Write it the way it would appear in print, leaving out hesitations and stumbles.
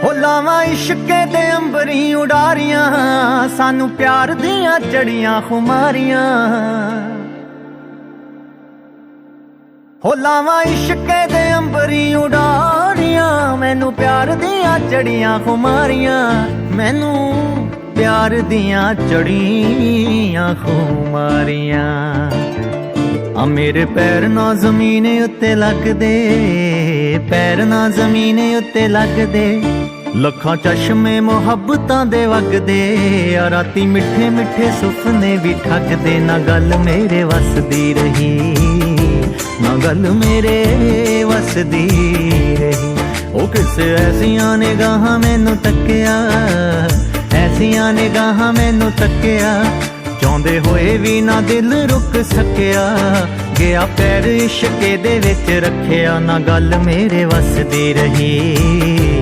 ਹੋ ਲਾਵਾਂ ਇਸ਼ਕੇ ਦੇ ਅੰਬਰੀ ਉਡਾਰੀਆਂ, ਸਾਨੂੰ ਪਿਆਰ ਦੀਆਂ ਚੜੀਆਂ ਖੁਮਾਰੀਆਂ। ਹੋ ਲਾਵਾਂ ਇਸ਼ਕੇ ਦੇ ਅੰਬਰੀ ਉਡਾਰੀਆਂ, ਮੈਨੂੰ ਪਿਆਰ ਦੀਆਂ ਚੜੀਆਂ ਖੁਮਾਰੀਆਂ। ਮੈਨੂੰ ਪਿਆਰ ਦੀਆਂ ਚੜੀਆਂ ਖੁਮਾਰੀਆਂ। ਆ ਮੇਰੇ ਪੈਰ ਨਾ ਜ਼ਮੀਨ ਉੱਤੇ ਲੱਗਦੇ, ਪੈਰ ਨਾ ਜ਼ਮੀਨ ਉੱਤੇ ਲੱਗਦੇ। ਲੱਖਾਂ ਚਸ਼ਮੇ ਮੁਹੱਬਤਾਂ ਦੇ ਵਗਦੇ, ਆ ਰਾਤੀ ਮਿੱਠੇ ਮਿੱਠੇ ਸੁਪਨੇ ਵੀ ਠੱਗਦੇ। ਨਾ ਗੱਲ ਮੇਰੇ ਵਸਦੀ ਰਹੀ, ਨਾ ਗੱਲ ਮੇਰੇ ਵਸਦੀ ਰਹੀ। ਉਹ ਕਿਸੇ ਐਸੀਆਂ ਨਿਗਾਹਾਂ ਮੈਨੂੰ ਤੱਕਿਆ, ਐਸੀਆਂ ਨਿਗਾਹਾਂ ਮੈਨੂੰ ਤੱਕਿਆ। ਚਾਹੁੰਦੇ ਹੋਏ ਵੀ ਨਾ ਦਿਲ ਰੁਕ ਸਕਿਆ, ਗਿਆ ਪੈਰ ਇਸ਼ਕੇ ਦੇ ਵਿੱਚ ਰੱਖਿਆ। ਨਾ ਗੱਲ ਮੇਰੇ ਵਸਦੀ ਰਹੀ।